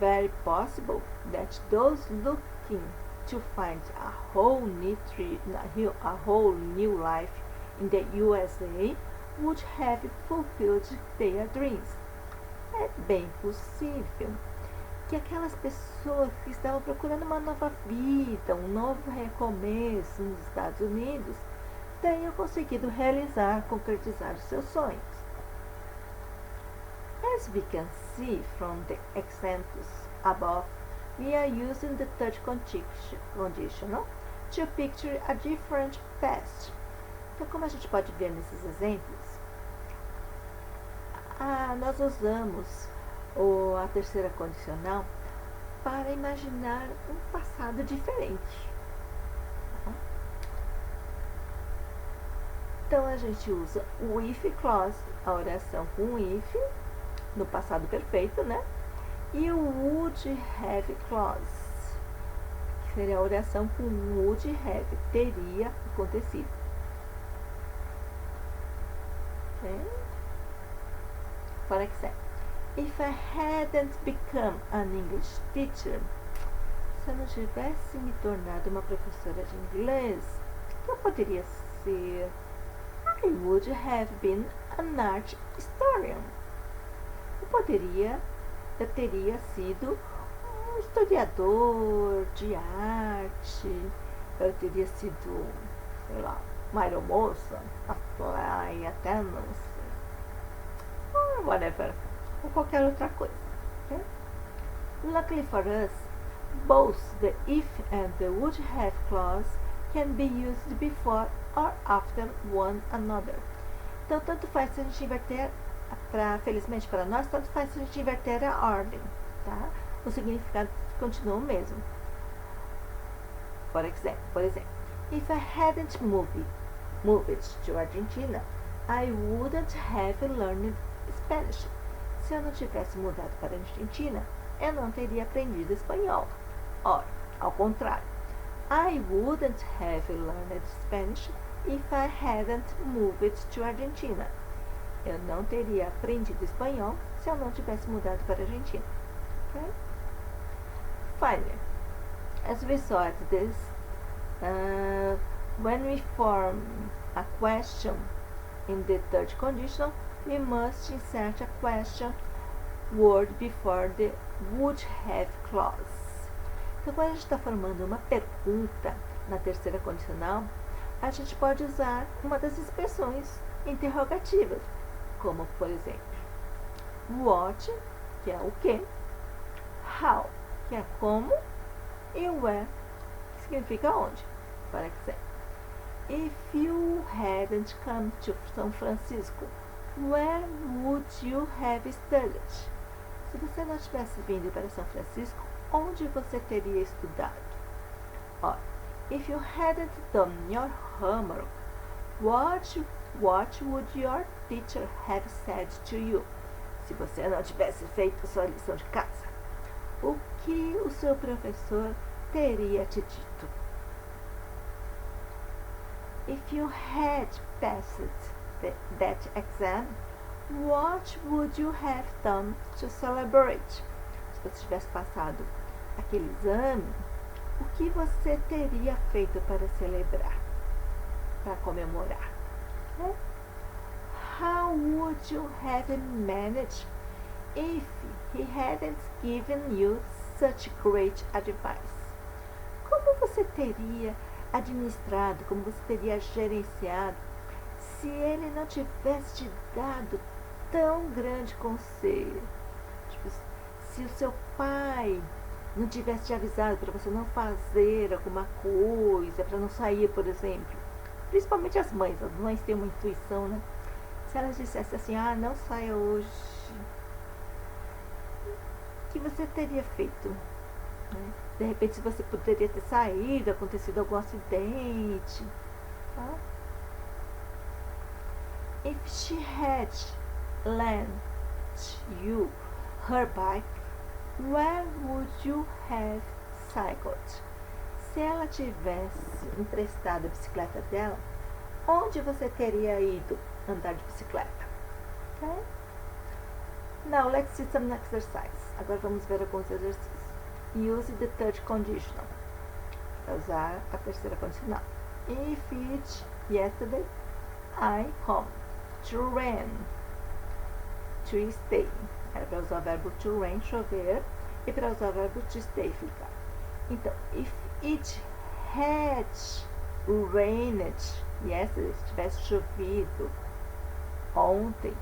very possible that those looking to find a whole new life in the USA would have fulfilled their dreams. É bem possível que aquelas pessoas que estavam procurando uma nova vida, um novo recomeço nos Estados Unidos, tenham conseguido concretizar os seus sonhos. As we can see from the examples above, we are using the third conditional to picture a different past. Então, como a gente pode ver nesses exemplos, nós usamos a terceira condicional para imaginar um passado diferente. Então, a gente usa o if clause, a oração com if, no passado perfeito, né? E o would have clause, que seria a oração com would have, teria acontecido. Okay? For example, if I hadn't become an English teacher, se eu não tivesse me tornado uma professora de inglês, o que eu poderia ser? I would have been an art historian. Eu teria sido um historiador de arte, eu teria sido, sei lá, uma aeromoça, a flight attendant, or whatever, ou qualquer outra coisa. Okay? Luckily for us, both the if and the would have clause can be used before or after one another. Então, tanto faz se a gente inverter, felizmente para nós, tanto faz se a gente inverter a ordem, tá? O significado continua o mesmo. Por exemplo, if I hadn't moved to Argentina, I wouldn't have learned Spanish. Se eu não tivesse mudado para a Argentina, eu não teria aprendido espanhol. Ora, ao contrário, I wouldn't have learned Spanish if I hadn't moved to Argentina. Eu não teria aprendido espanhol se eu não tivesse mudado para a Argentina. Okay? Finally, as we saw at this, when we form a question in the third conditional, we must insert a question word before the would have clause. Então, quando a gente está formando uma pergunta na terceira condicional, a gente pode usar uma das expressões interrogativas, como, por exemplo, what, que é o que, how, que é como, e where, que significa onde. Por exemplo, if you hadn't come to São Francisco, where would you have studied? Se você não tivesse vindo para São Francisco, onde você teria estudado? Or, if you hadn't done your homework, what would your teacher have said to you? Se você não tivesse feito sua lição de casa, o que o seu professor teria te dito? If you had passed that exam, what would you have done to celebrate? Se você tivesse passado aquele exame, o que você teria feito para celebrar, para comemorar? Okay? How would you have managed if he hadn't given you such great advice? Como você teria administrado, como você teria gerenciado se ele não tivesse te dado tão grande conselho? Tipo, se o seu pai não tivesse te avisado para você não fazer alguma coisa, para não sair, por exemplo. Principalmente as mães têm uma intuição, né? Se elas dissessem assim, não saia hoje, o que você teria feito? Né? De repente, se você poderia ter saído, acontecido algum acidente. Tá? If she had lent you her bike, where would you have cycled? Se ela tivesse emprestado a bicicleta dela, onde você teria ido andar de bicicleta? Okay? Now let's see some exercise. Agora vamos ver alguns exercícios. Use the third conditional. Para usar a terceira condicional. If it yesterday, I home. To rain. To stay. Era para usar o verbo to rain, chover. E para usar o verbo to stay, ficar. Então, if it had rained yesterday, se tivesse chovido ontem,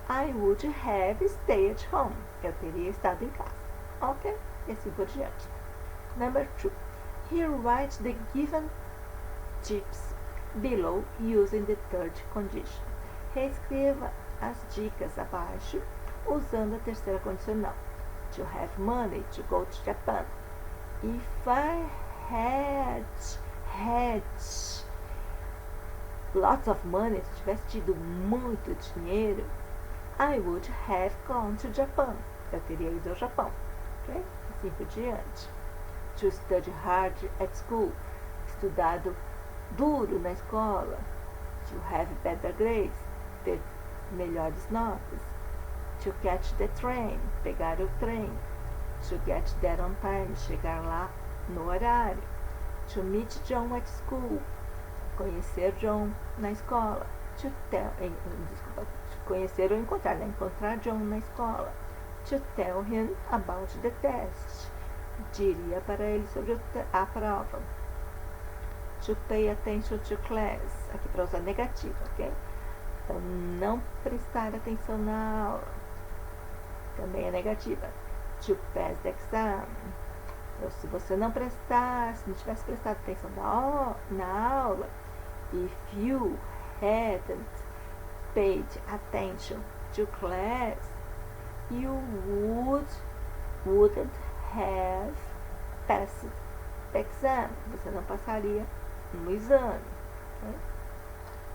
I would have stayed at home. Eu teria estado em casa. Ok? E assim por diante. Number 2. Here write the given tips below using the third condition. Reescreva as dicas abaixo usando a terceira condicional. To have money to go to Japan. If I had lots of money, se tivesse tido muito dinheiro, I would have gone to Japan. Eu teria ido ao Japão. Okay? Assim por diante. To study hard at school. Estudado duro na escola. To have better grades. Ter melhores notas. To catch the train. Pegar o trem. To get there on time. Chegar lá no horário. To meet John at school. Conhecer John na escola. To conhecer ou encontrar, né? Encontrar John na escola. To tell him about the test. Diria para ele sobre a prova. To pay attention to class. Aqui para usar negativo, ok? Então, não prestar atenção na aula. Também é negativa. To pass the exam. Então, se você não prestar, se não tivesse prestado atenção na aula, if you hadn't paid attention to class, you wouldn't have passed the exam. Você não passaria no exame. Okay?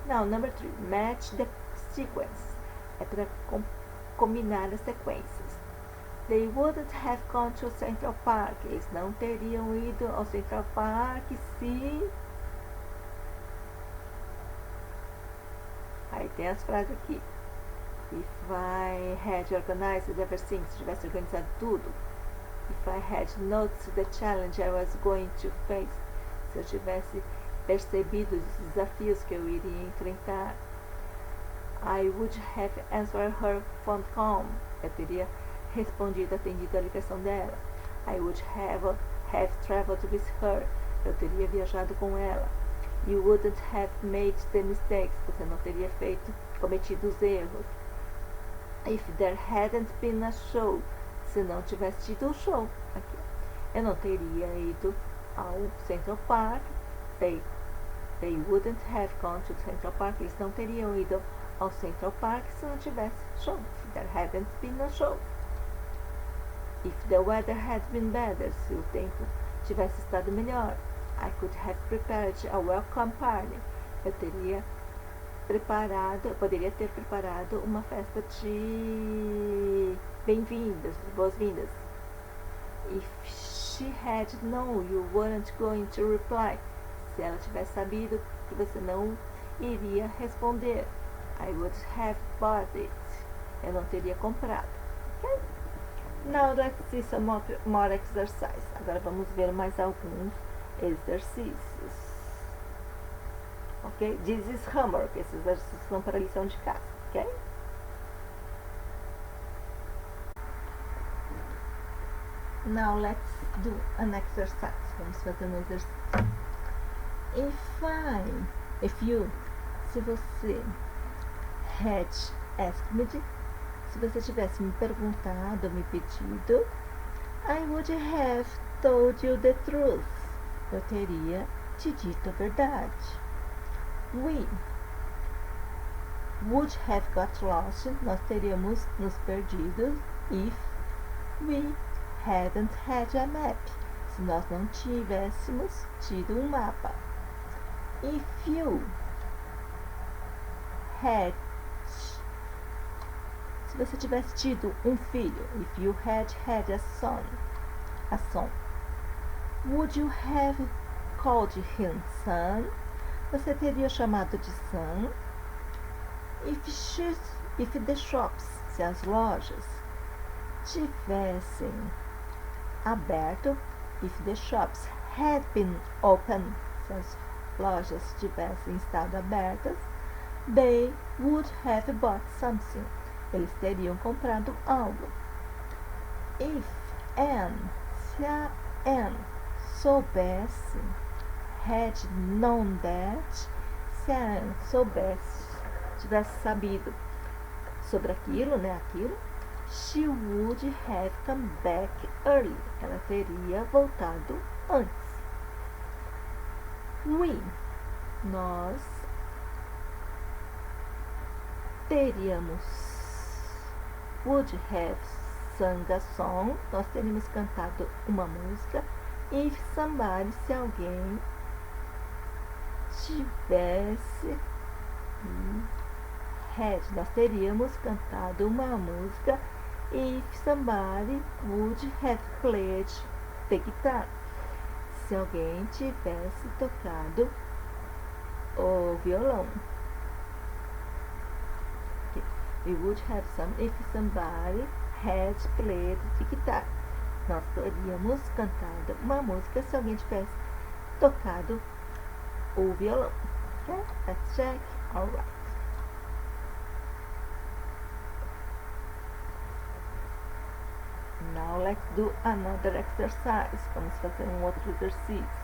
Now, number 3. Match the sequence. É para combinar as sequências. They wouldn't have gone to Central Park. Eles não teriam ido ao Central Park se... Aí tem as frases aqui. If I had organized everything, se tivesse organizado tudo. If I had noticed the challenge I was going to face, se eu tivesse percebido os desafios que eu iria enfrentar. I would have answered her phone call. Eu teria respondido, atendido a ligação dela. I would have traveled with her. Eu teria viajado com ela. You wouldn't have made the mistakes. Você não teria cometido os erros. If there hadn't been a show. Se não tivesse tido um show. Aqui. Eu não teria ido ao Central Park. They wouldn't have gone to Central Park. Eles não teriam ido ao Central Park se não tivesse show. If there hadn't been a show. If the weather had been better. Se o tempo tivesse estado melhor. I could have prepared a welcome party. Eu poderia ter preparado uma festa de bem-vindas, boas-vindas. If she had known you weren't going to reply. Se ela tivesse sabido que você não iria responder. I would have bought it. Eu não teria comprado. Okay? Now let's see some more exercise. Agora vamos ver mais alguns exercícios. Ok? This is homework. Esses exercícios são para a lição de casa. Ok? Now let's do an exercise. Vamos fazer um exercício. Se você had asked me, se você tivesse me perguntado, me pedido, I would have told you the truth. Eu teria te dito a verdade. We would have got lost. Nós teríamos nos perdido if we hadn't had a map. Se nós não tivéssemos tido um mapa. If you had... Se você tivesse tido um filho. If you had a son. Would you have called him son? Você teria chamado de son. If the shops, se as lojas, tivessem aberto, if the shops had been open, se as lojas tivessem estado abertas, they would have bought something. Eles teriam comprado algo. If Anne, se a Anne soubesse, had known that, se a Anne soubesse, tivesse sabido sobre aquilo, aquilo, she would have come back early. Ela teria voltado antes. Nós teríamos, would have sung a song, nós teríamos cantado uma música, if somebody, se alguém tivesse, nós teríamos cantado uma música, if somebody would have played the guitar, se alguém tivesse tocado o violão. We would have some if somebody had played the guitar. Nós teríamos cantado uma música se alguém tivesse tocado o violão. Okay? Let's check. All right. Now let's do another exercise. Vamos fazer um outro exercício.